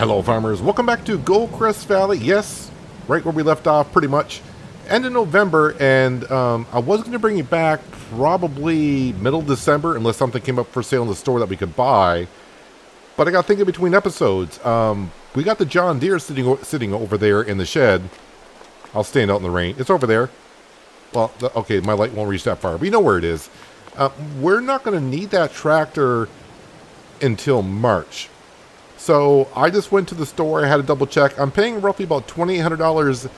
Hello farmers, welcome back to Goldcrest Valley. Yes, right where we left off pretty much. End of November, and I was going to bring it back probably middle December unless something came up for sale in the store that we could buy. But I got thinking between episodes. We got the John Deere sitting over there in the shed. I'll stand out in the rain. It's over there. Well, okay, my light won't reach that far, but you know where it is. We're not going to need that tractor until March. So I just went to the store. I had to double check. I'm paying roughly about $2,800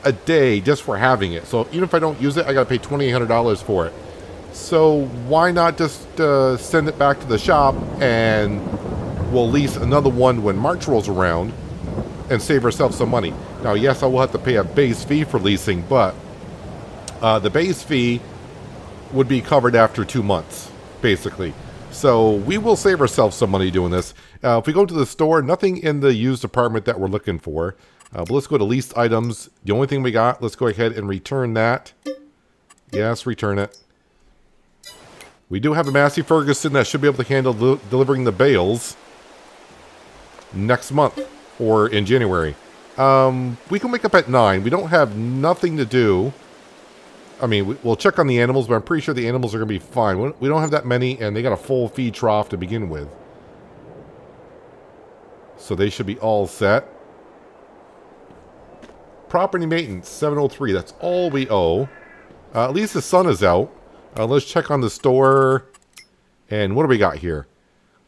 a day just for having it. So even if I don't use it, I got to pay $2,800 for it. So why not just send it back to the shop and we'll lease another one when March rolls around and save ourselves some money. Now, yes, I will have to pay a base fee for leasing, but the base fee would be covered after 2 months, basically. So we will save ourselves some money doing this. If we go to the store, nothing in the used department that we're looking for. But let's go to leased items. The only thing we got, let's go ahead and return that. Yes, return it. We do have a Massey Ferguson that should be able to handle delivering the bales next month or in January. We can wake up at 9. We don't have nothing to do. I mean, we'll check on the animals, but I'm pretty sure the animals are going to be fine. We don't have that many, and they got a full feed trough to begin with. So they should be all set. Property maintenance, 703. That's all we owe. At least the sun is out. Let's check on the store. And what do we got here?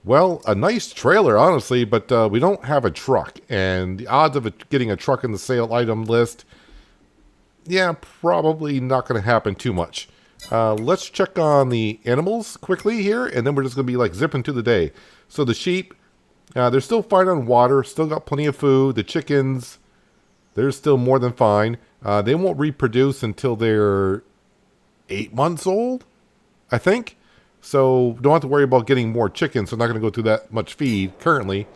Well, a nice trailer, honestly, but we don't have a truck. And the odds of it getting a truck in the sale item list, yeah, probably not going to happen too much. Let's check on the animals quickly here, and then we're just going to be like zipping to the day. So the sheep, they're still fine on water, still got plenty of food. The chickens, they're still more than fine. They won't reproduce until they're 8 months old, I think. So don't have to worry about getting more chickens. So I'm not going to go through that much feed currently.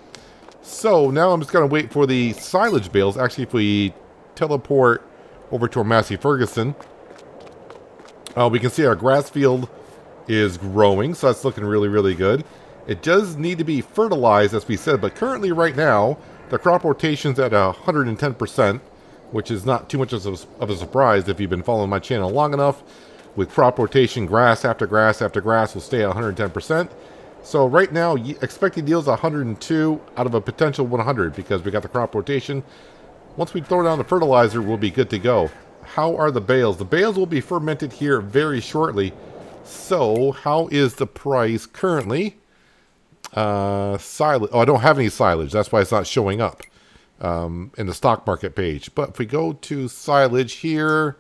So now I'm just going to wait for the silage bales. Actually, if we teleport over to our Massey Ferguson, we can see our grass field is growing, so that's looking really, really good. It does need to be fertilized, as we said, but currently right now, the crop rotation's at 110%, which is not too much of a surprise if you've been following my channel long enough. With crop rotation, grass after grass after grass will stay at 110%. So right now, expected yield is 102 out of a potential 100 because we got the crop rotation. Once we throw down the fertilizer, we'll be good to go. How are the bales? The bales will be fermented here very shortly. So, how is the price currently? Silage. Oh, I don't have any silage. That's why it's not showing up in the stock market page. But if we go to silage here,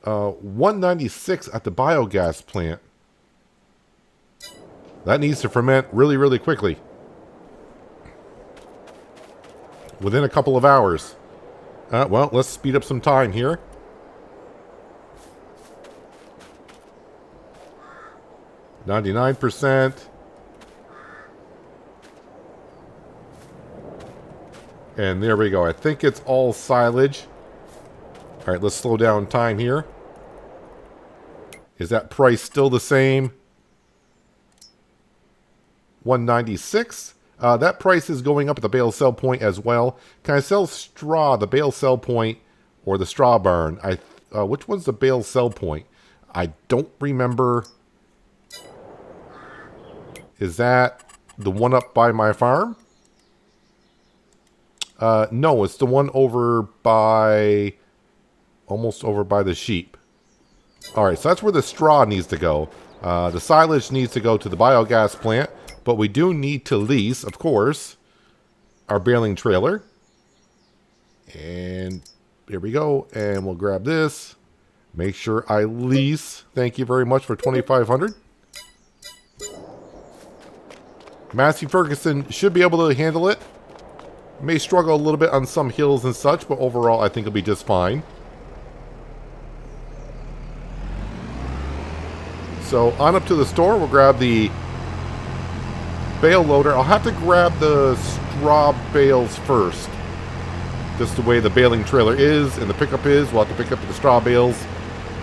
196 at the biogas plant. That needs to ferment really, really quickly. Within a couple of hours. Well, let's speed up some time here. %. And there we go. I think it's all silage. All right, let's slow down time here. Is that price still the same? 196. That price is going up at the bale sell point as well. Can I sell straw, the bale sell point, or the straw barn? Which one's the bale sell point? I don't remember. Is that the one up by my farm? No, it's the one over by, almost over by the sheep. All right, so that's where the straw needs to go. The silage needs to go to the biogas plant. But we do need to lease, of course, our baling trailer. And here we go. And we'll grab this. Make sure I lease. Thank you very much for $2,500. Massey Ferguson should be able to handle it. May struggle a little bit on some hills and such, but overall I think it'll be just fine. So on up to the store. We'll grab the bale loader. I'll have to grab the straw bales first. Just the way the baling trailer is and the pickup is. We'll have to pick up the straw bales.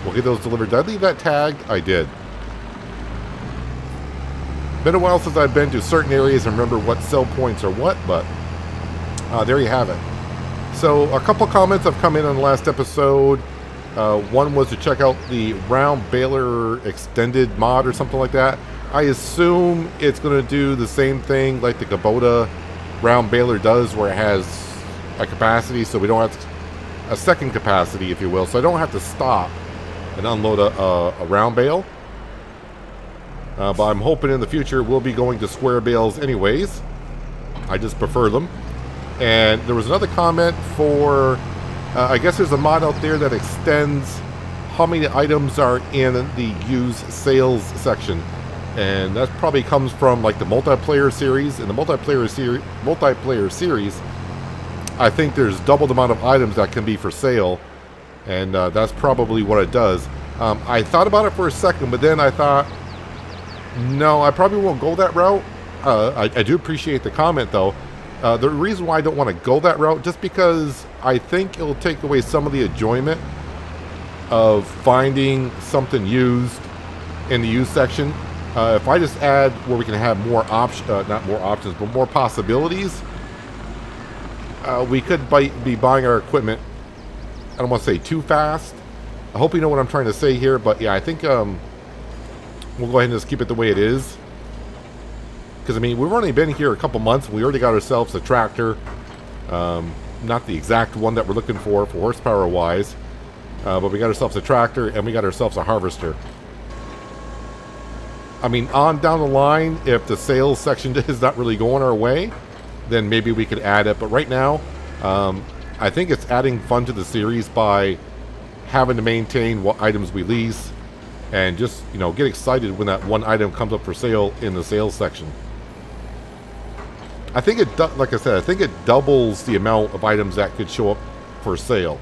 We'll get those delivered. Did I leave that tagged? I did. Been a while since I've been to certain areas and remember what sell points are what, but there you have it. So a couple comments have come in on the last episode. One was to check out the round baler extended mod or something like that. I assume it's going to do the same thing like the Kubota round baler does, where it has a capacity, so we don't have a second capacity, if you will. So I don't have to stop and unload a round bale. But I'm hoping in the future we'll be going to square bales anyways. I just prefer them. And there was another comment for, I guess there's a mod out there that extends how many items are in the used sales section. And that probably comes from like the multiplayer series. In the multiplayer series, I think there's double the amount of items that can be for sale. And that's probably what it does. I thought about it for a second, but then I thought, no, I probably won't go that route. I do appreciate the comment though. The reason why I don't want to go that route, just because I think it'll take away some of the enjoyment of finding something used in the used section. If I just add where we can have more not more options, but more possibilities, we could be buying our equipment, I don't want to say too fast. I hope you know what I'm trying to say here, but yeah, I think we'll go ahead and just keep it the way it is. Because, I mean, we've only been here a couple months. We already got ourselves a tractor. Not the exact one that we're looking for horsepower-wise. But we got ourselves a tractor, and we got ourselves a harvester. I mean, on down the line, if the sales section is not really going our way, then maybe we could add it. But right now, I think it's adding fun to the series by having to maintain what items we lease. And just, you know, get excited when that one item comes up for sale in the sales section. I think like I said, I think it doubles the amount of items that could show up for sale.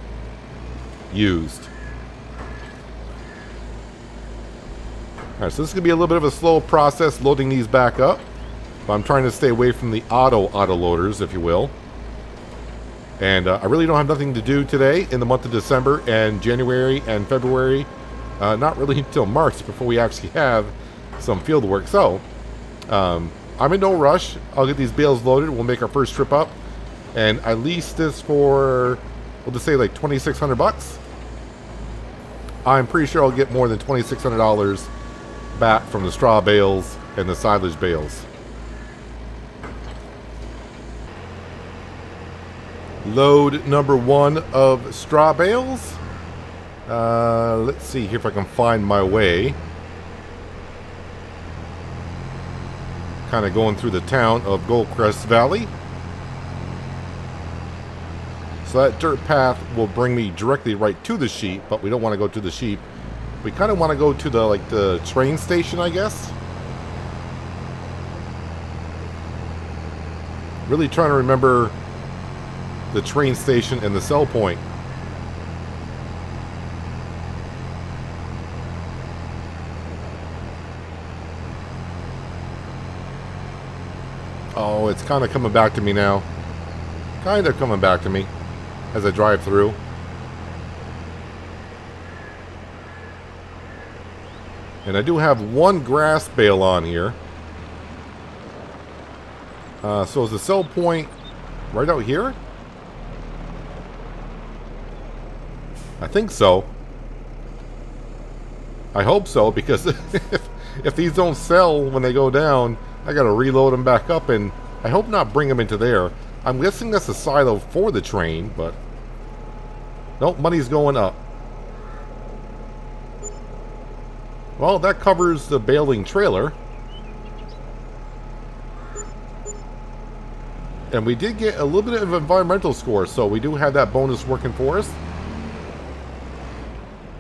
Used. Alright, so this is going to be a little bit of a slow process loading these back up. But I'm trying to stay away from the auto loaders, if you will. And I really don't have nothing to do today in the month of December and January and February. Not really until March before we actually have some field work. So, I'm in no rush. I'll get these bales loaded. We'll make our first trip up. And I leased this for, we'll just say like $2,600. I'm pretty sure I'll get more than $2,600 back from the straw bales and the silage bales. Load number 1 of straw bales. Let's see here if I can find my way. Kind of going through the town of Goldcrest Valley. So that dirt path will bring me directly right to the sheep, but we don't want to go to the sheep. We kind of want to go to the train station, I guess. Really trying to remember the train station and the sell point. Oh, it's kind of coming back to me now. Kind of coming back to me as I drive through. And I do have one grass bale on here. So is the sell point right out here? I think so. I hope so, because if these don't sell when they go down, I gotta reload them back up, and I hope not bring them into there. I'm guessing that's a silo for the train, but nope, money's going up. Well, that covers the baling trailer. And we did get a little bit of environmental score, so we do have that bonus working for us.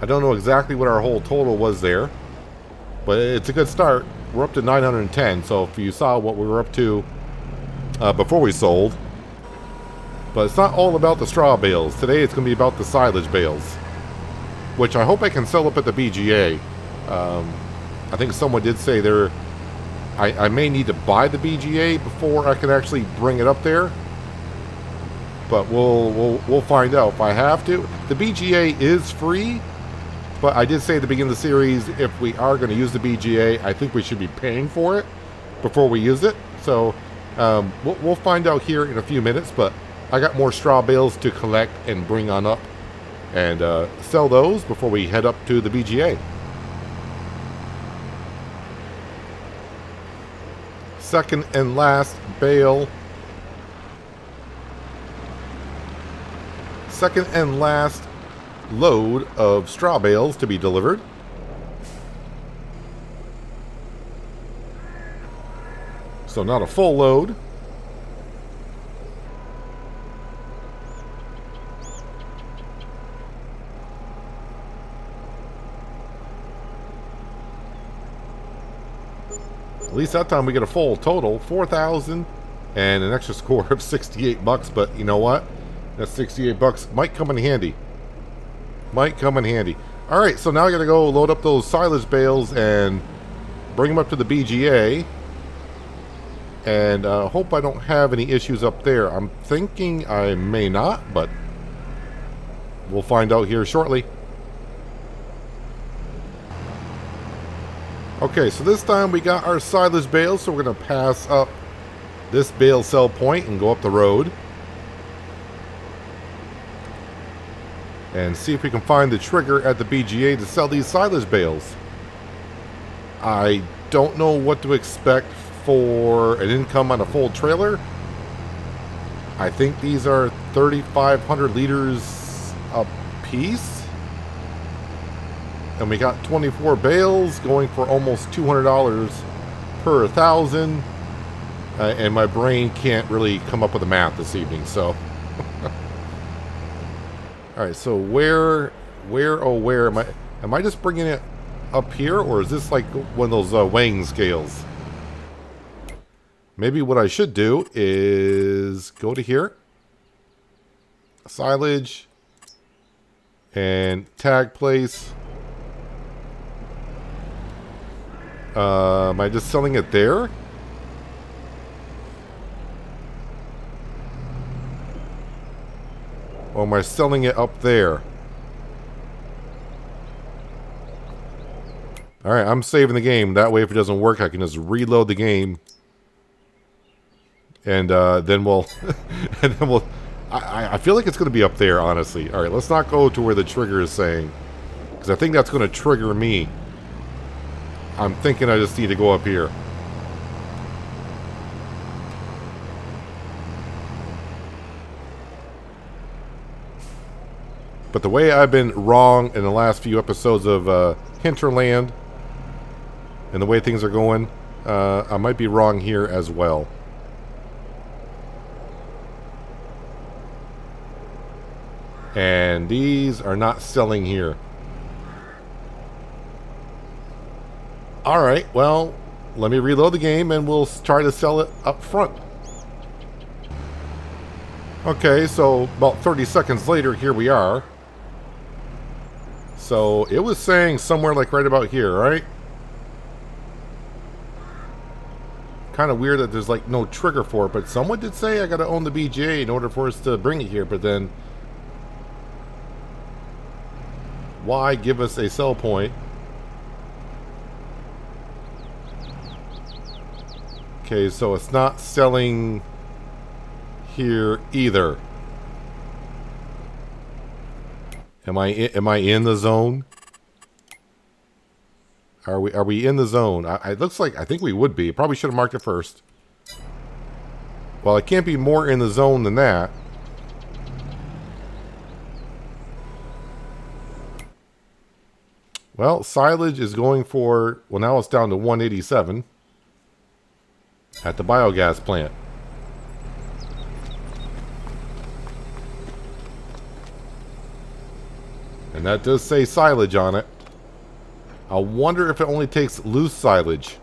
I don't know exactly what our whole total was there, but it's a good start. We're up to 910, so if you saw what we were up to before we sold. But it's not all about the straw bales. Today it's going to be about the silage bales, which I hope I can sell up at the BGA. I think someone did say I may need to buy the BGA before I can actually bring it up there. But we'll find out if I have to. The BGA is free, but I did say at the beginning of the series, if we are going to use the BGA, I think we should be paying for it before we use it. So we'll find out here in a few minutes. But I got more straw bales to collect and bring on up and sell those before we head up to the BGA. Second and last bale. Second and last load of straw bales to be delivered. So not a full load. At least that time we get a full total, 4,000 and an extra score of 68 bucks, but you know what? That 68 bucks might come in handy. Might come in handy. All right, so now I got to go load up those silage bales and bring them up to the BGA. And hope I don't have any issues up there. I'm thinking I may not, but we'll find out here shortly. Okay, so this time we got our silage bales, so we're going to pass up this bale sell point and go up the road. And see if we can find the trigger at the BGA to sell these silage bales. I don't know what to expect for an income on a full trailer. I think these are 3,500 liters a piece. And we got 24 bales going for almost $200 per 1,000. And my brain can't really come up with the math this evening, so. All right, so where am I just bringing it up here, or is this like one of those weighing scales? Maybe what I should do is go to here, silage, and tag place. Am I just selling it there? Or am I selling it up there? Alright, I'm saving the game. That way if it doesn't work, I can just reload the game. And then we'll... I feel like it's going to be up there, honestly. Alright, let's not go to where the trigger is saying. Because I think that's going to trigger me. I'm thinking I just need to go up here. But the way I've been wrong in the last few episodes of Hinterland and the way things are going, I might be wrong here as well. And these are not selling here. Alright, well, let me reload the game and we'll try to sell it up front. Okay, so about 30 seconds later, here we are. So it was saying somewhere like right about here, right? Kind of weird that there's like no trigger for it, but someone did say I gotta own the BGA in order for us to bring it here, but then why give us a sell point? Okay, so it's not selling here either. Am I in the zone? Are we in the zone? It looks like I think we would be. Probably should have marked it first. Well, it can't be more in the zone than that. Well, silage is going for, well, now it's down to 187 at the biogas plant. And that does say silage on it. I wonder if it only takes loose silage.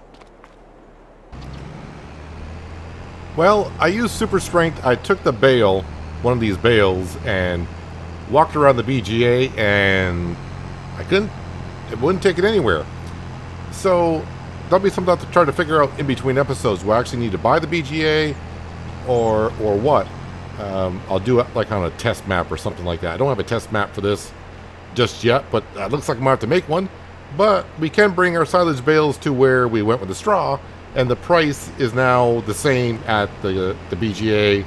Well, I used super strength. I took the bale, one of these bales, and walked around the BGA, and it wouldn't take it anywhere. So that'll be something I'll have to try to figure out in between episodes. Do I actually need to buy the BGA or what? I'll do it like on a test map or something like that. I don't have a test map for this just yet, but it looks like I might have to make one. But we can bring our silage bales to where we went with the straw, and the price is now the same at the BGA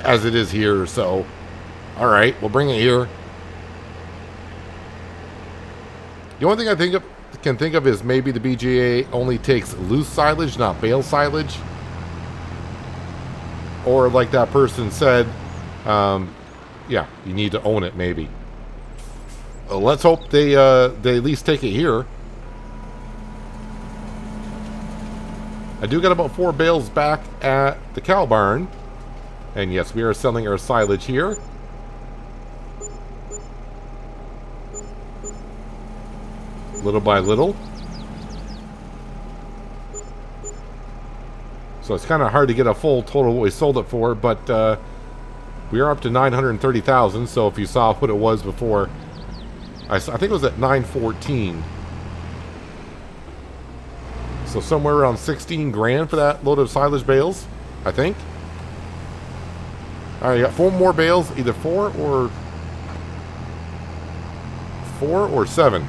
as it is here. So, all right, we'll bring it here. The only thing I can think of is maybe the BGA only takes loose silage, not bale silage. Or like that person said, yeah, you need to own it maybe. Let's hope they at least take it here. I do got about 4 bales back at the cow barn. And yes, we are selling our silage here. Little by little. So it's kind of hard to get a full total of what we sold it for, but we are up to 930,000. So if you saw what it was before, I think it was at 914. So somewhere around 16 grand for that load of silage bales, I think. All right, you got 4 more bales, either 4 or 7.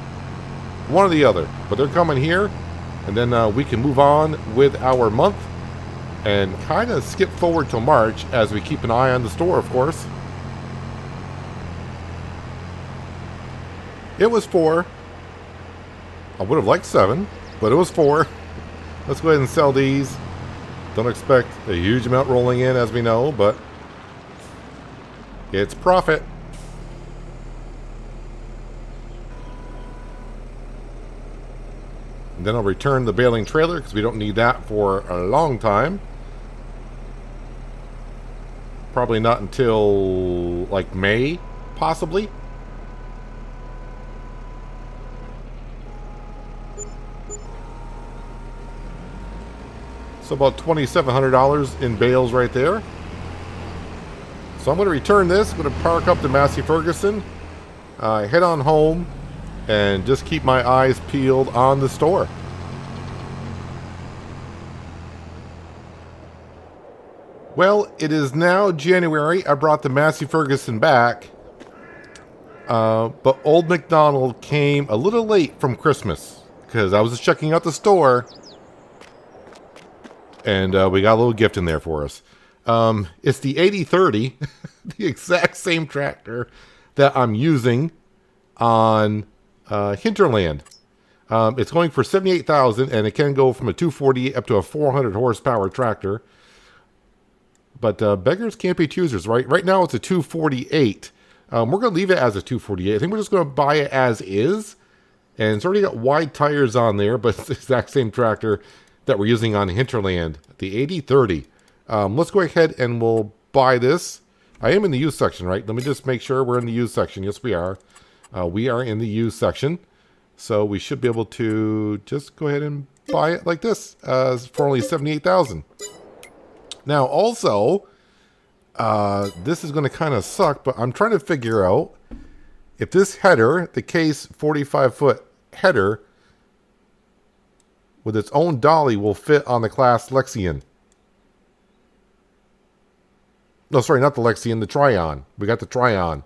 One or the other. But they're coming here, and then we can move on with our month and kind of skip forward till March as we keep an eye on the store, of course. It was 4. I would have liked 7, but it was 4. Let's go ahead and sell these. Don't expect a huge amount rolling in, as we know, but it's profit. And then I'll return the baling trailer because we don't need that for a long time. Probably not until like May, possibly. So about $2,700 in bales right there. So I'm going to return this. I'm going to park up to Massey Ferguson, head on home, and just keep my eyes peeled on the store. Well, it is now January. I brought the Massey Ferguson back, but Old MacDonald came a little late from Christmas because I was just checking out the store. And we got a little gift in there for us. It's the 8030, the exact same tractor that I'm using on Hinterland. It's going for $78,000, and it can go from a 240 up to a 400 horsepower tractor. But beggars can't be choosers, right? Right now it's a 248. We're going to leave it as a 248. I think we're just going to buy it as is. And it's already got wide tires on there, but it's the exact same tractor that we're using on Hinterland, the 8030. Let's go ahead and we'll buy this. I am in the used section, right? Let me just make sure we're in the used section. Yes, we are. We are in the used section. So we should be able to just go ahead and buy it like this for only $78,000. Now, also, this is going to kind of suck, but I'm trying to figure out if this header, the Case 45-foot header, with its own dolly will fit on the class Lexion. No, sorry, not the Lexion, the Tryon. We got the Tryon.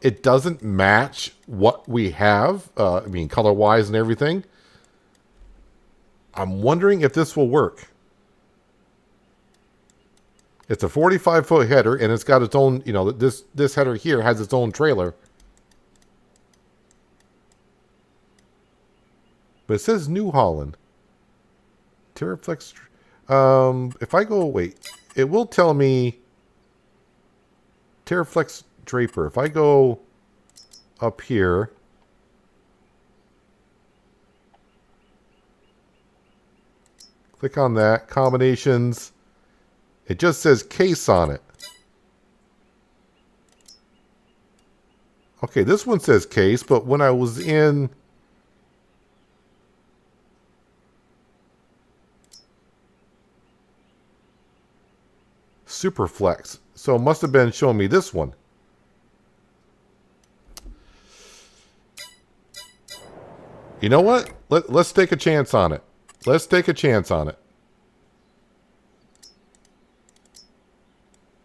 It doesn't match what we have, I mean, color-wise and everything. I'm wondering if this will work. It's a 45-foot header, and it's got its own, you know, this header here has its own trailer. But it says New Holland. Terraflex. If I go, wait, it will tell me Terraflex Draper. If I go up here, click on that, combinations, it just says Case on it. Okay, this one says Case, but when I was in Superflex, so it must have been showing me this one. You know what? Let's take a chance on it. Let's take a chance on it.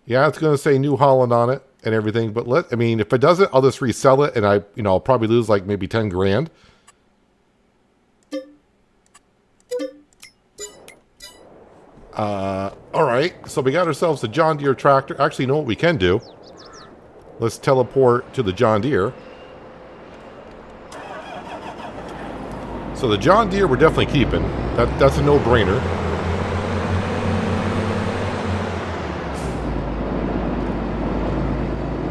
Yeah, it's going to say New Holland on it and everything, but I mean, if it doesn't, I'll just resell it, and I'll probably lose like maybe 10 grand. Alright, so we got ourselves a John Deere tractor. Actually, you know what we can do? Let's teleport to the John Deere. So the John Deere we're definitely keeping. That's a no-brainer.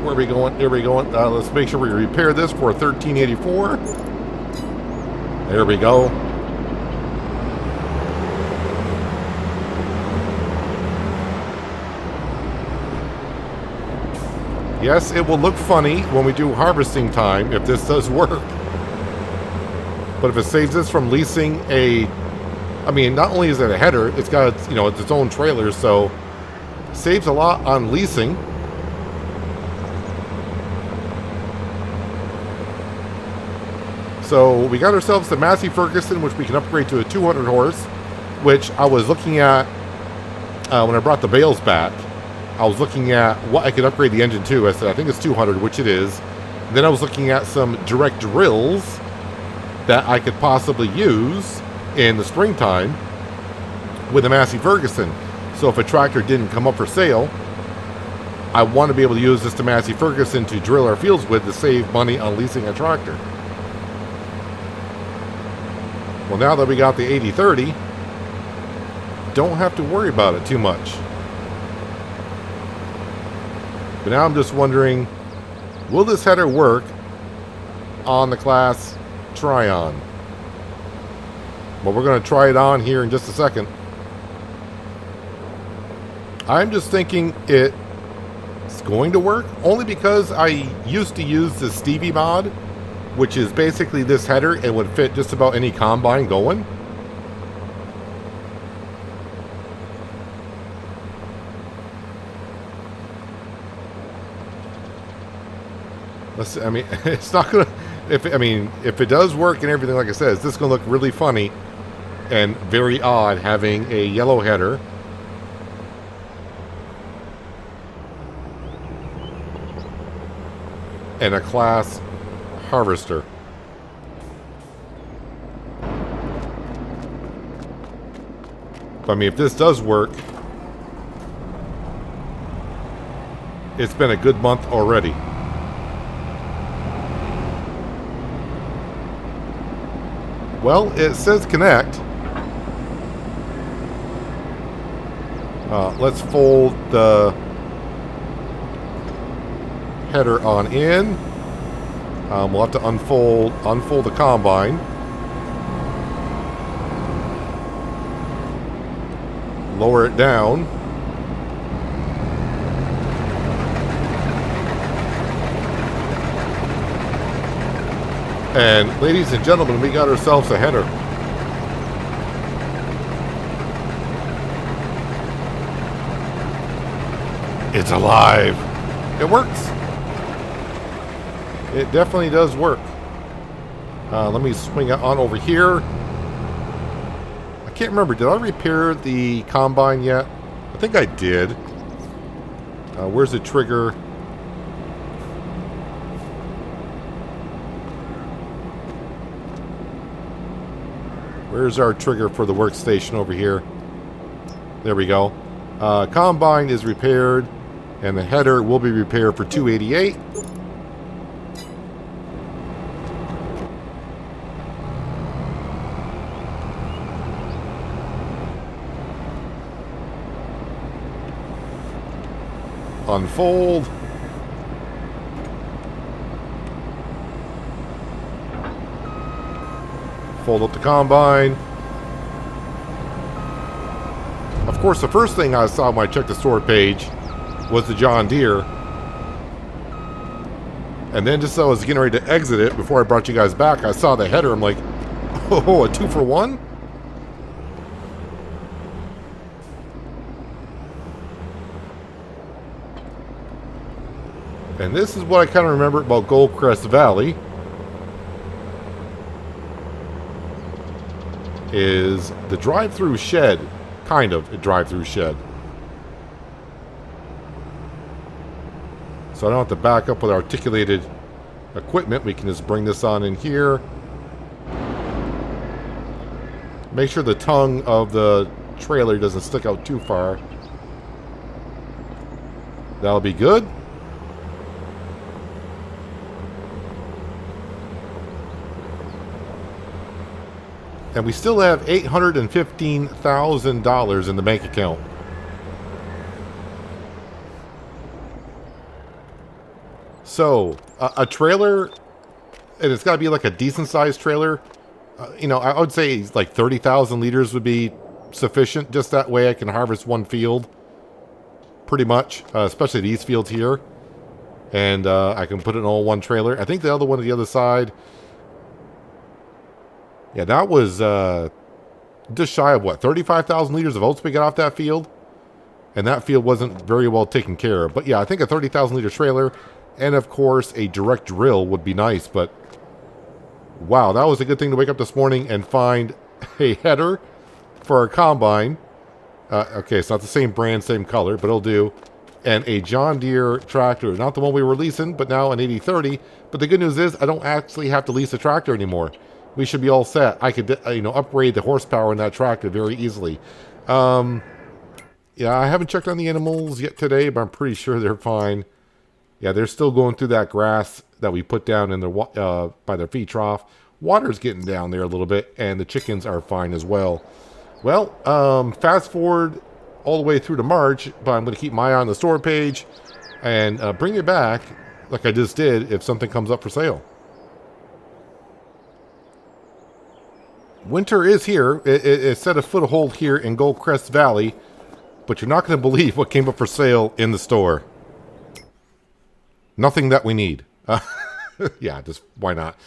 Where are we going? There we going. Let's make sure we repair this for $13.84. There we go. Yes, it will look funny when we do harvesting time if this does work. But if it saves us from leasing I mean, not only is it a header, it's got, you know, its own trailer, so saves a lot on leasing. So we got ourselves the Massey Ferguson, which we can upgrade to a 200 horse, which I was looking at when I brought the bales back. I was looking at what I could upgrade the engine to. I said, I think it's 200, which it is. Then I was looking at some direct drills that I could possibly use in the springtime with a Massey Ferguson. So if a tractor didn't come up for sale, I want to be able to use this to Massey Ferguson to drill our fields with to save money on leasing a tractor. Well, now that we got the 8030, don't have to worry about it too much. But now I'm just wondering, will this header work on the class Tryon? Well, we're going to try it on here in just a second. I'm just thinking it's going to work, only because I used to use the Stevie mod, which is basically this header and would fit just about any combine going. I mean, it's not gonna. If it does work and everything, like I said, it's just gonna look really funny and very odd having a yellow header and a class harvester. But I mean, if this does work, it's been a good month already. Well, it says connect. Let's fold the header on in. We'll have to unfold the combine. Lower it down. And ladies and gentlemen, we got ourselves a header. It's alive. It works. It definitely does work. Let me swing it on over here. I can't remember. Did I repair the combine yet? I think I did. Where's the trigger? Where's our trigger for the workstation over here? There we go. Combine is repaired, and the header will be repaired for $288. Unfold. Fold up the combine. Of course, the first thing I saw when I checked the store page was the John Deere. And then just as I was getting ready to exit it, before I brought you guys back, I saw the header. I'm like, oh, a 2-for-1? And this is what I kind of remember about Goldcrest Valley. Is the drive-through shed. Kind of a drive-through shed. So I don't have to back up with articulated equipment. We can just bring this on in here. Make sure the tongue of the trailer doesn't stick out too far. That'll be good. And we still have $815,000 in the bank account. So, a trailer, and it's got to be like a decent sized trailer. You know, I would say like 30,000 liters would be sufficient. Just that way I can harvest one field. Pretty much, especially these fields here. And I can put it in all one trailer. I think the other one on the other side, yeah, that was just shy of what, 35,000 liters of oats we got off that field. And that field wasn't very well taken care of. But yeah, I think a 30,000 liter trailer and of course a direct drill would be nice. But wow, that was a good thing to wake up this morning and find a header for our combine. Okay, it's not the same brand, same color, but it'll do. And a John Deere tractor. Not the one we were leasing, but now an 8030. But the good news is I don't actually have to lease a tractor anymore. We should be all set. I could, upgrade the horsepower in that tractor very easily. Yeah, I haven't checked on the animals yet today, but I'm pretty sure they're fine. Yeah, they're still going through that grass that we put down in their by their feed trough. Water's getting down there a little bit, and the chickens are fine as well. Well, fast forward all the way through to March, but I'm going to keep my eye on the store page and bring it back like I just did if something comes up for sale. Winter is here. It set a foothold here in Goldcrest Valley, but you're not going to believe what came up for sale in the store. Nothing that we need. Yeah, just why not?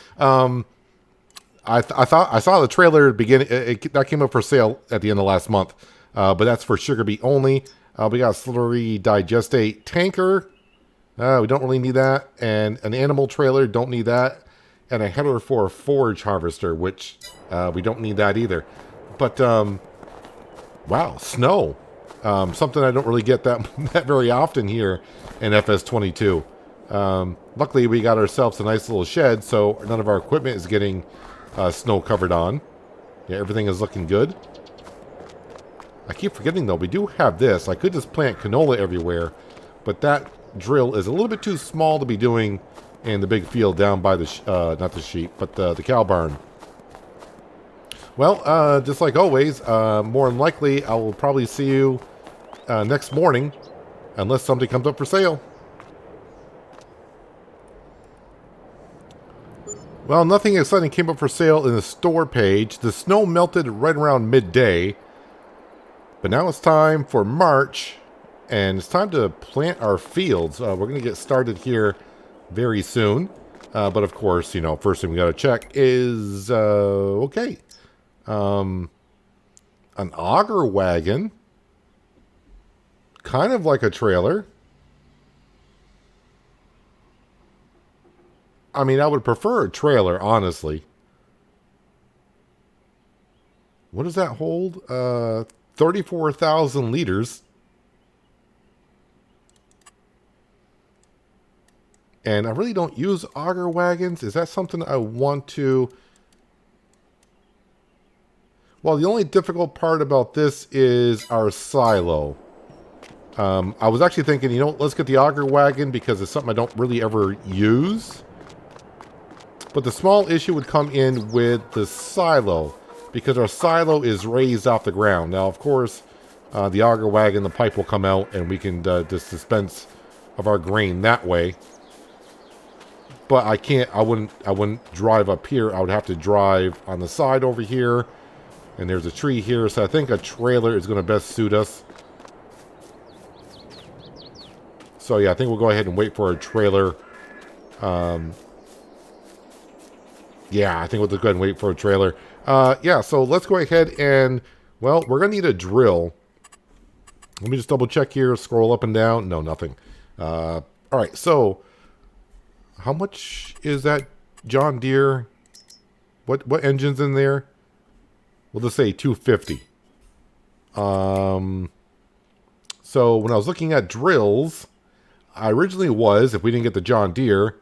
I thought I saw the trailer beginning. That came up for sale at the end of last month, but that's for sugar beet only. We got a slurry digestate tanker. We don't really need that, and an animal trailer. Don't need that, and a header for a forage harvester, which we don't need that either. But wow, snow. Something I don't really get that very often here in FS22. Luckily, we got ourselves a nice little shed, so none of our equipment is getting snow covered on. Yeah, everything is looking good. I keep forgetting, though, we do have this. I could just plant canola everywhere, but that drill is a little bit too small to be doing in the big field down by the, not the sheep, but the cow barn. Well, just like always, more than likely, I will probably see you next morning, unless something comes up for sale. Well, nothing exciting came up for sale in the store page. The snow melted right around midday. But now it's time for March, and it's time to plant our fields. We're going to get started here very soon. But of course, first thing we got to check is, okay. An auger wagon. Kind of like a trailer. I mean, I would prefer a trailer, honestly. What does that hold? 34,000 liters. And I really don't use auger wagons. Is that something I want to... Well, the only difficult part about this is our silo. I was actually thinking, let's get the auger wagon because it's something I don't really ever use. But the small issue would come in with the silo, because our silo is raised off the ground. Now, of course, the auger wagon, the pipe will come out, and we can just dispense of our grain that way. But I wouldn't drive up here. I would have to drive on the side over here, and there's a tree here. So I think a trailer is going to best suit us. So yeah, I think we'll go ahead and wait for a trailer. Yeah, I think we'll just go ahead and wait for a trailer. Yeah, so let's go ahead and, well, we're going to need a drill. Let me just double check here, scroll up and down. No, nothing. All right, so how much is that John Deere? What engine's in there? We'll just say 250. So when I was looking at drills, I originally was, if we didn't get the John Deere,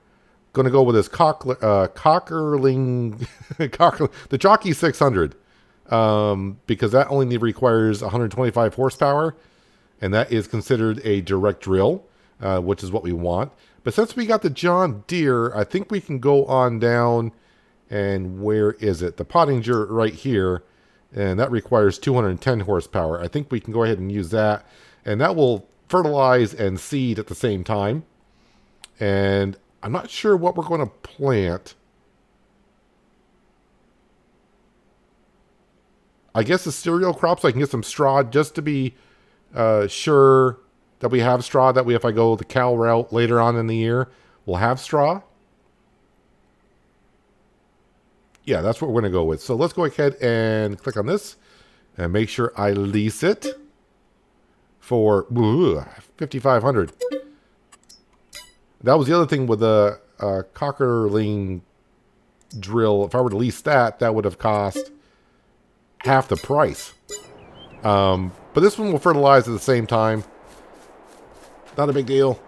going to go with this Cockerling, the Jockey 600, because that only requires 125 horsepower, and that is considered a direct drill. which is what we want. But since we got the John Deere, I think we can go on down, and where is it? The Pottinger right here, and that requires 210 horsepower. I think we can go ahead and use that, and that will fertilize and seed at the same time. And I'm not sure what we're going to plant. I guess the cereal crops, I can get some straw just to be sure that we have straw, that if I go the cow route later on in the year, we'll have straw. Yeah, that's what we're going to go with. So let's go ahead and click on this and make sure I lease it for $5,500. That was the other thing with the Cockerling drill. If I were to lease that, that would have cost half the price. But this one will fertilize at the same time. Not a big deal.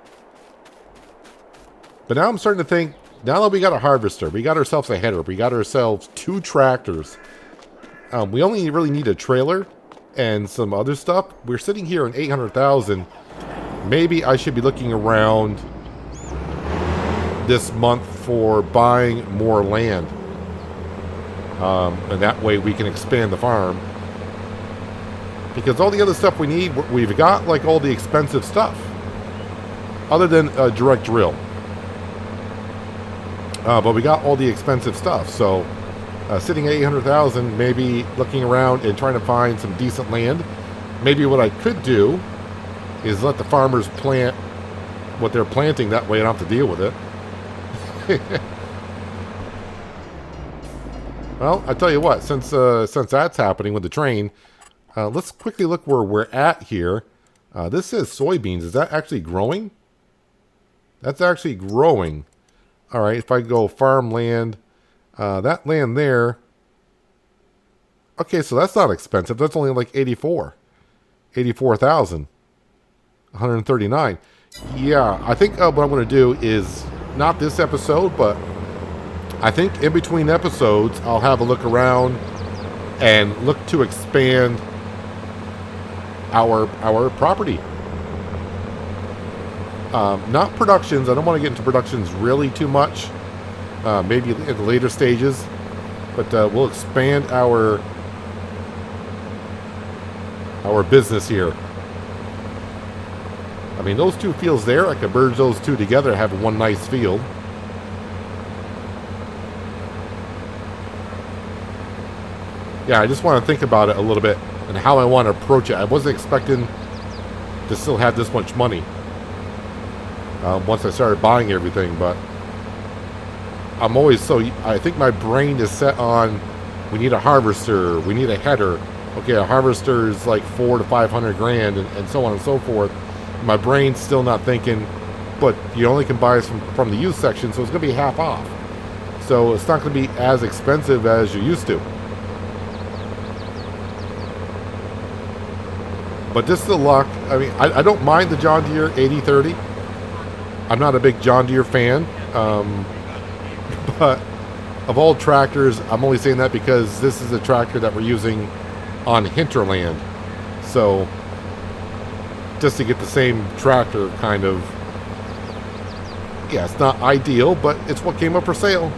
But now I'm starting to think, now that we got a harvester, we got ourselves a header, we got ourselves 2 tractors. We only really need a trailer and some other stuff. We're sitting here in $800,000. Maybe I should be looking around this month for buying more land. And that way we can expand the farm. Because all the other stuff we need, we've got like all the expensive stuff. Other than a direct drill. But we got all the expensive stuff. So sitting at $800,000, maybe looking around and trying to find some decent land. Maybe what I could do is let the farmers plant what they're planting. That way I don't have to deal with it. Well, I tell you what, since that's happening with the train, let's quickly look where we're at here. This says soybeans. Is that actually growing? That's actually growing. All right, if I go farmland, that land there. Okay, so that's not expensive. That's only like 84,000. 139. Yeah, I think what I'm going to do is not this episode, but I think in between episodes, I'll have a look around and look to expand our property. Not productions. I don't want to get into productions really too much. Maybe at the later stages, but we'll expand our business here. I mean, those 2 fields there, I could merge those 2 together and have one nice field. Yeah, I just want to think about it a little bit and how I want to approach it. I wasn't expecting to still have this much money once I started buying everything, but I'm always I think my brain is set on, we need a harvester, we need a header. Okay, a harvester is like $400,000 to $500,000 and so on and so forth. My brain's still not thinking, but you only can buy from the used section, so it's going to be half off. So it's not going to be as expensive as you're used to. But this is the luck. I mean, I don't mind the John Deere 8030. I'm not a big John Deere fan. But of all tractors, I'm only saying that because this is a tractor that we're using on hinterland. So just to get the same tractor kind of, yeah, it's not ideal, but it's what came up for sale.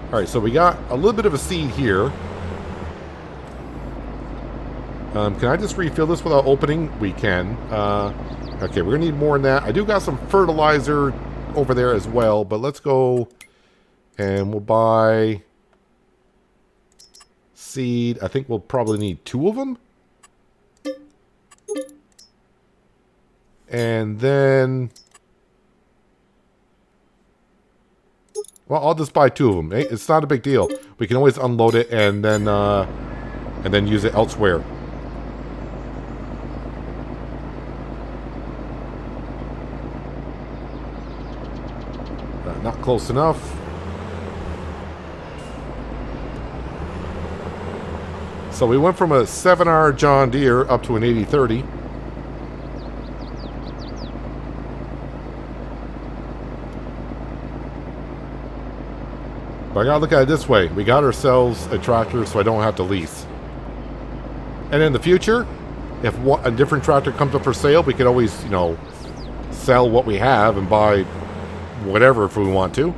All right, so we got a little bit of a seed here. Can I just refill this without opening? We can. Okay, we're going to need more than that. I do got some fertilizer over there as well, but let's go and we'll buy seed. I think we'll probably need 2 of them. And then, well, I'll just buy 2 of them. It's not a big deal. We can always unload it and then use it elsewhere. Not close enough. So we went from a 7R John Deere up to an 8030. But I gotta look at it this way. We got ourselves a tractor so I don't have to lease. And in the future, If a different tractor comes up for sale, we could always, you know, sell what we have and buy whatever if we want to.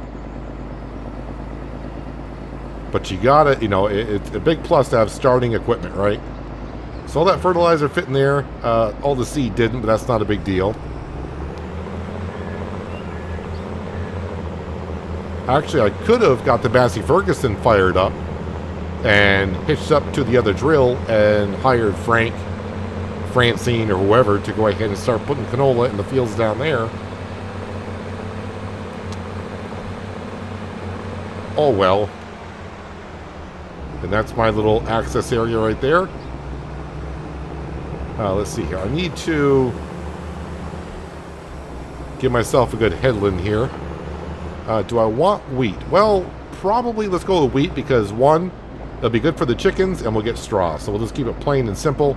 But you gotta, you know, it's a big plus to have starting equipment, right? So all that fertilizer fit in there. All the seed didn't, but that's not a big deal. Actually, I could have got the Massey Ferguson fired up and hitched up to the other drill and hired Francine or whoever to go ahead and start putting canola in the fields down there. Oh well. And that's my little access area right there. Let's see here. I need to give myself a good headland here. Do I want wheat? Well, probably let's go with wheat because one, it'll be good for the chickens and we'll get straw. So we'll just keep it plain and simple.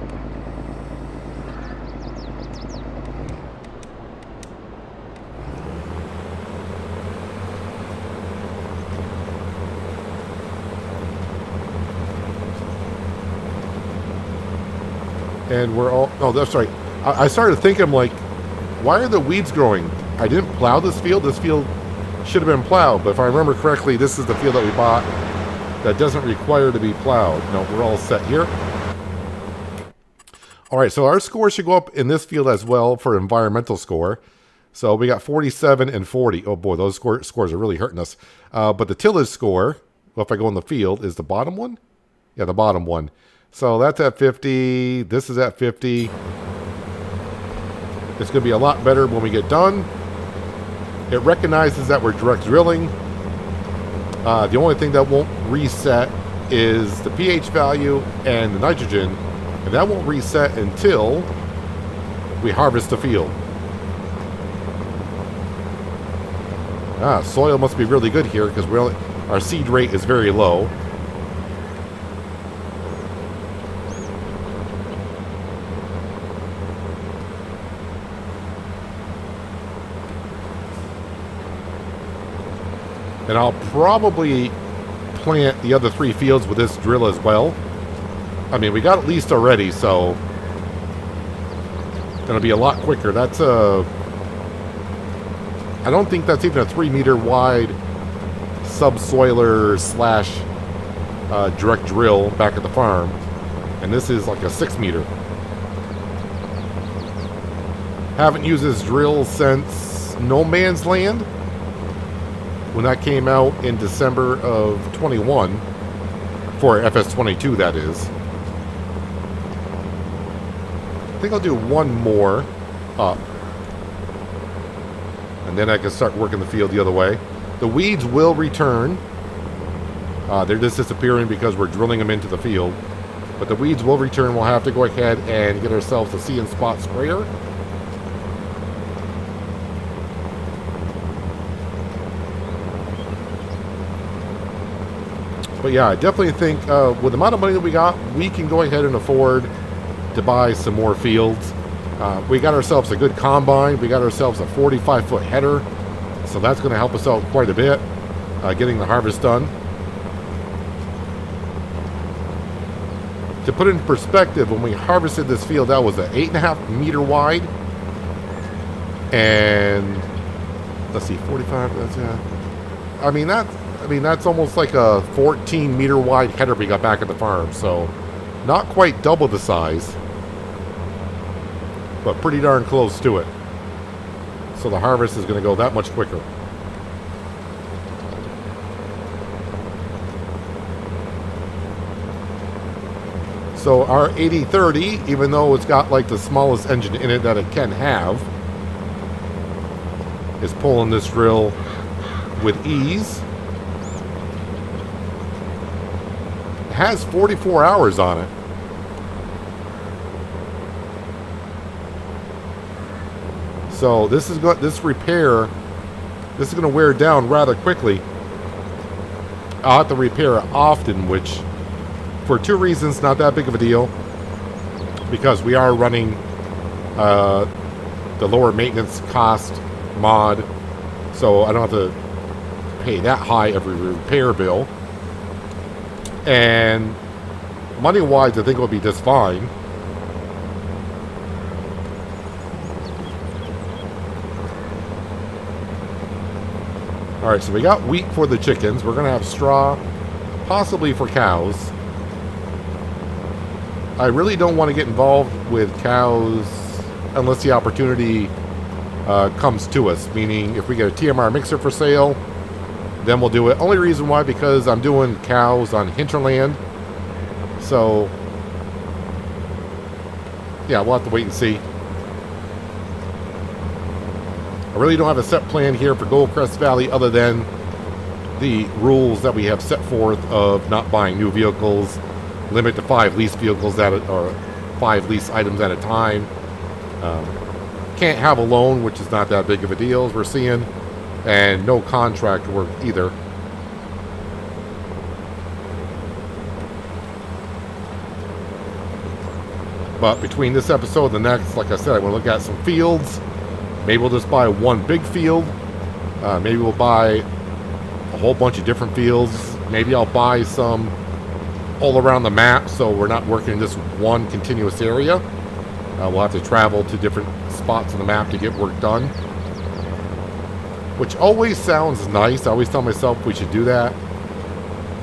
And we're all... Oh, that's right. I started thinking, like, why are the weeds growing? I didn't plow this field. This field should have been plowed. But if I remember correctly, this is the field that we bought that doesn't require to be plowed. No, we're all set here. All right, so our score should go up in this field as well for environmental score. So we got 47 and 40. Oh, boy, those scores are really hurting us. But the tillage score, well, if I go in the field, is the bottom one? Yeah, the bottom one. So that's at 50. This is at 50. It's going to be a lot better when we get done. It recognizes that we're direct drilling. The only thing that won't reset is the pH value and the nitrogen. And that won't reset until we harvest the field. Soil must be really good here because our seed rate is very low. And I'll probably plant the other 3 fields with this drill as well. I mean, we got at least already, so it'll be a lot quicker. That's I don't think that's even a 3-meter wide subsoiler slash direct drill back at the farm. And this is like a 6-meter. Haven't used this drill since No Man's Land, when that came out in December of 21, for FS22 that is. I think I'll do one more up. And then I can start working the field the other way. The weeds will return. They're just disappearing because we're drilling them into the field. But the weeds will return. We'll have to go ahead and get ourselves a See and Spot sprayer. But yeah, I definitely think with the amount of money that we got, we can go ahead and afford to buy some more fields. We got ourselves a good combine. We got ourselves a 45-foot header. So that's going to help us out quite a bit, getting the harvest done. To put it in perspective, when we harvested this field, that was an 8.5-meter wide. And let's see, 45, that's, that's almost like a 14-meter wide header we got back at the farm. So not quite double the size, but pretty darn close to it. So the harvest is going to go that much quicker. So our 8030, even though it's got like the smallest engine in it that it can have, is pulling this drill with ease. It has 44 hours on it. So this is going this repair. This is going to wear down rather quickly. I'll have to repair it often, which, for 2 reasons, not that big of a deal. Because we are running the lower maintenance cost mod, so I don't have to pay that high every repair bill. And money-wise, I think it will be just fine. All right, so we got wheat for the chickens. We're going to have straw, possibly for cows. I really don't want to get involved with cows unless the opportunity comes to us, meaning if we get a TMR mixer for sale, then we'll do it. Only reason why, because I'm doing cows on hinterland. So, yeah, we'll have to wait and see. I really don't have a set plan here for Goldcrest Valley other than the rules that we have set forth of not buying new vehicles, limit to 5 lease vehicles or 5 lease items at a time. Can't have a loan, which is not that big of a deal as we're seeing, and no contract work either. But between this episode and the next, like I said, I want to look at some fields. Maybe we'll just buy one big field. Maybe we'll buy a whole bunch of different fields. Maybe I'll buy some all around the map so we're not working in just one continuous area. We'll have to travel to different spots on the map to get work done, which always sounds nice. I always tell myself we should do that.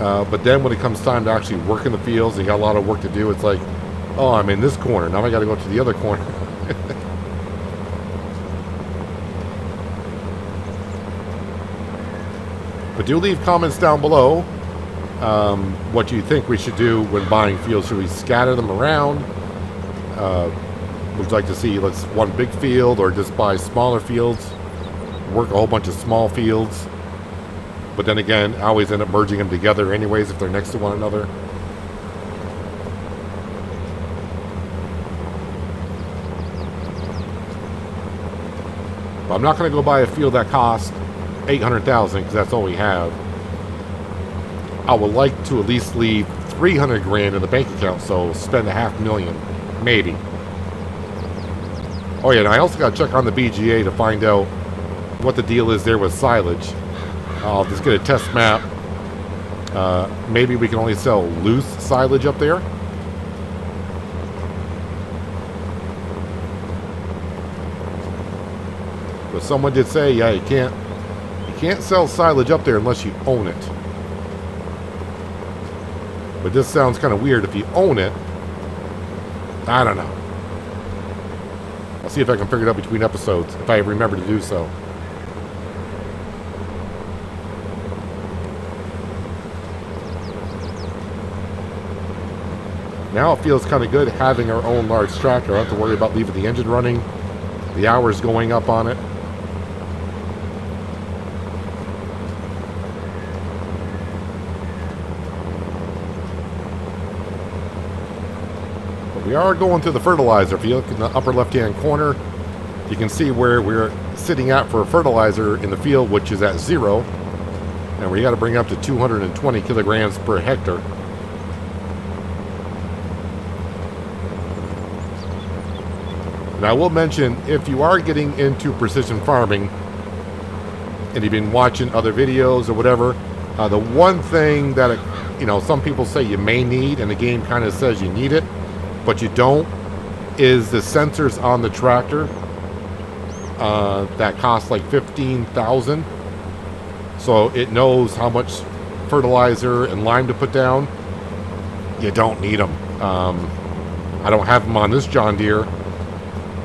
But then when it comes time to actually work in the fields and you got a lot of work to do, it's like, oh, I'm in this corner. Now I got to go to the other corner. But do leave comments down below what you think we should do when buying fields. Should we scatter them around? Would you like to see one big field, or just buy smaller fields, work a whole bunch of small fields? But then again, I always end up merging them together anyways if they're next to one another. But I'm not going to go buy a field that costs $800,000 because that's all we have. I would like to at least leave $300,000 in the bank account, so spend $500,000, maybe. Oh yeah, and I also got to check on the BGA to find out what the deal is there with silage. I'll just get a test map. Maybe we can only sell loose silage up there. But someone did say, yeah, you can't sell silage up there unless you own it. But this sounds kind of weird if you own it. I don't know. I'll see if I can figure it out between episodes, if I remember to do so. Now it feels kind of good having our own large tractor. I don't have to worry about leaving the engine running, the hours going up on it. We are going to the fertilizer. If you look in the upper left-hand corner, you can see where we're sitting at for fertilizer in the field, which is at 0. And we got to bring up to 220 kilograms per hectare. And I will mention, if you are getting into precision farming and you've been watching other videos or whatever, the one thing that, some people say you may need, and the game kind of says you need it, but you don't, is the sensors on the tractor that cost like $15,000. So it knows how much fertilizer and lime to put down. You don't need them. I don't have them on this John Deere.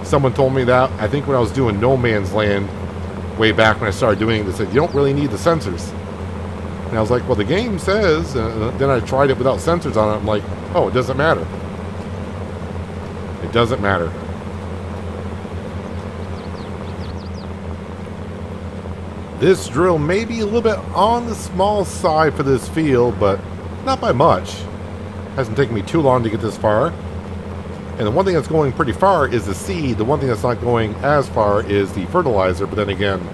Someone told me that, I think when I was doing No Man's Land way back when I started doing it, they said you don't really need the sensors. And I was like, well, the game says, then I tried it without sensors on it. I'm like, oh, it doesn't matter. It doesn't matter. This drill may be a little bit on the small side for this field, but not by much. Hasn't taken me too long to get this far. And the one thing that's going pretty far is the seed. The one thing that's not going as far is the fertilizer. But then again,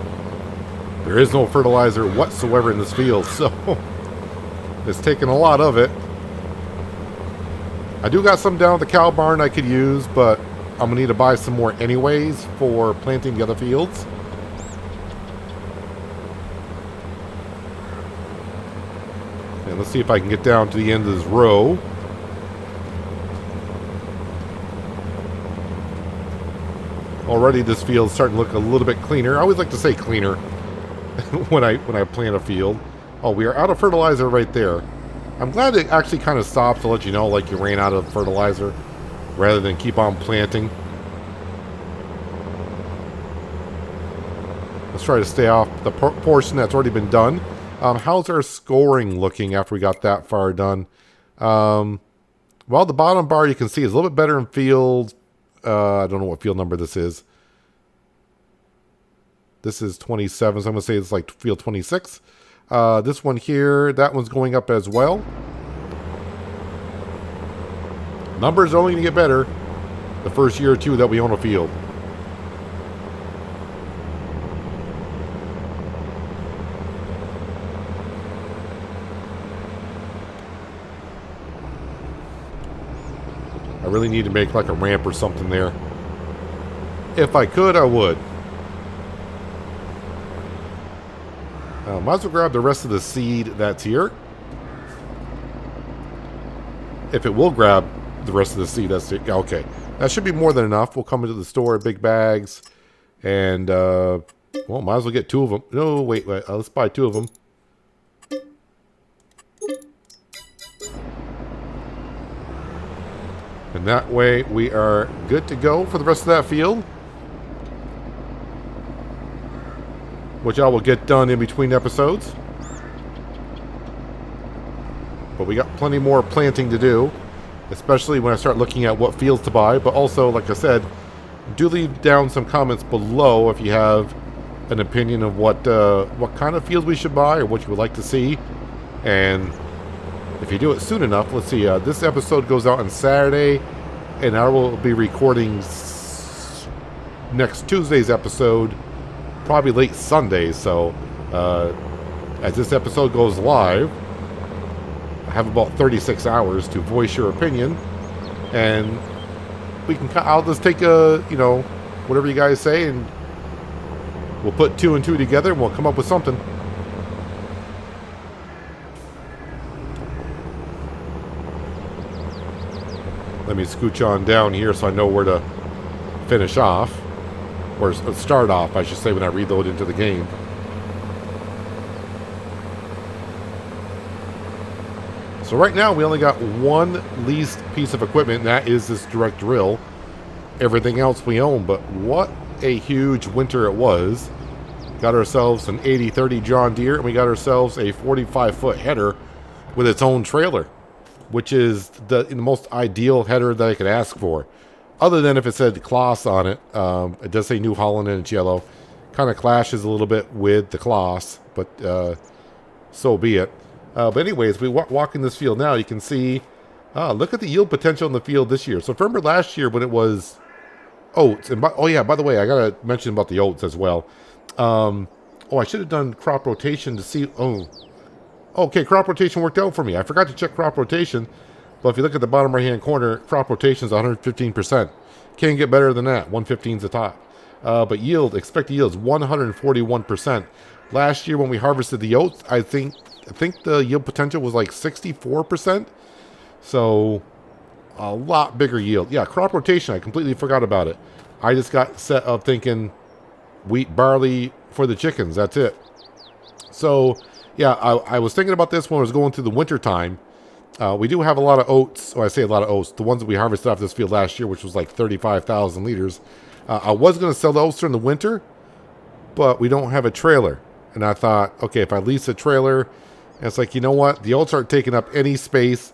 there is no fertilizer whatsoever in this field, so it's taking a lot of it. I do got some down at the cow barn I could use, but I'm going to need to buy some more anyways for planting the other fields. And let's see if I can get down to the end of this row. Already this field's starting to look a little bit cleaner. I always like to say cleaner. when I plant a field. Oh, we are out of fertilizer right there. I'm glad it actually kind of stops to let you know like you ran out of fertilizer rather than keep on planting. Let's try to stay off the portion that's already been done. How's our scoring looking after we got that far done? Well, the bottom bar you can see is a little bit better in field. I don't know what field number this is. This is 27, so I'm going to say it's like field 26. This one here, that one's going up as well. Numbers are only going to get better the first year or two that we own a field. I really need to make like a ramp or something there. If I could, I would. Might as well grab the rest of the seed that's here. If it will grab the rest of the seed that's here. Okay. That should be more than enough. We'll come into the store, big bags. And, well, might as well get 2 of them. No, wait. Let's buy 2 of them. And that way we are good to go for the rest of that field. Which I will get done in between episodes. But we got plenty more planting to do. Especially when I start looking at what fields to buy. But also, like I said, do leave down some comments below if you have an opinion of what kind of fields we should buy or what you would like to see. And if you do it soon enough, let's see, this episode goes out on Saturday, and I will be recording next Tuesday's episode, probably late Sunday. So, as this episode goes live, I have about 36 hours to voice your opinion, and I'll just take whatever you guys say, and we'll put 2 and 2 together, and we'll come up with something. Let me scooch on down here so I know where to finish off. Or start off, I should say, when I reload into the game. So right now, we only got 1 leased piece of equipment, and that is this direct drill. Everything else we own, but what a huge winter it was. Got ourselves an 8030 John Deere, and we got ourselves a 45-foot header with its own trailer, which is the most ideal header that I could ask for. Other than if it said Kloss on it. It does say New Holland and it's yellow. Kind of clashes a little bit with the Kloss, but so be it. But anyways, we walk in this field now. You can see, look at the yield potential in the field this year. So remember last year when it was oats. And by the way, I got to mention about the oats as well. I should have done crop rotation to see. Okay, crop rotation worked out for me. I forgot to check crop rotation. But if you look at the bottom right-hand corner, crop rotation is 115%. Can't get better than that. 115 is the top. But yield, expected yield is 141%. Last year when we harvested the oats, I think the yield potential was like 64%. So a lot bigger yield. Yeah, crop rotation, I completely forgot about it. I just got set up thinking wheat, barley for the chickens. That's it. So yeah, I was thinking about this when I was going through the winter time. We do have a lot of oats. I say a lot of oats. The ones that we harvested off this field last year, which was like 35,000 liters. I was going to sell the oats during the winter, but we don't have a trailer. And I thought, okay, if I lease a trailer, and it's like, you know what? The oats aren't taking up any space.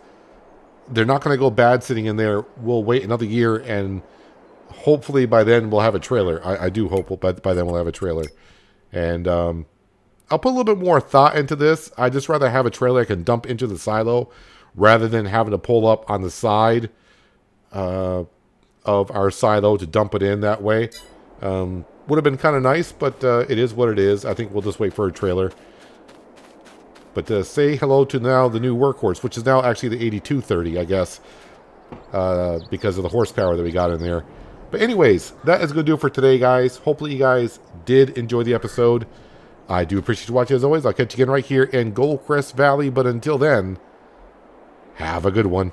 They're not going to go bad sitting in there. We'll wait another year, and hopefully by then we'll have a trailer. I do hope by then we'll have a trailer. And I'll put a little bit more thought into this. I just rather have a trailer I can dump into the silo rather than having to pull up on the side of our silo to dump it in that way. Would have been kind of nice, but it is what it is. I think we'll just wait for a trailer. But say hello to now the new workhorse, which is now actually the 8230, I guess, because of the horsepower that we got in there. But anyways, that is going to do it for today, guys. Hopefully you guys did enjoy the episode. I do appreciate you watching as always. I'll catch you again right here in Goldcrest Valley. But until then, have a good one.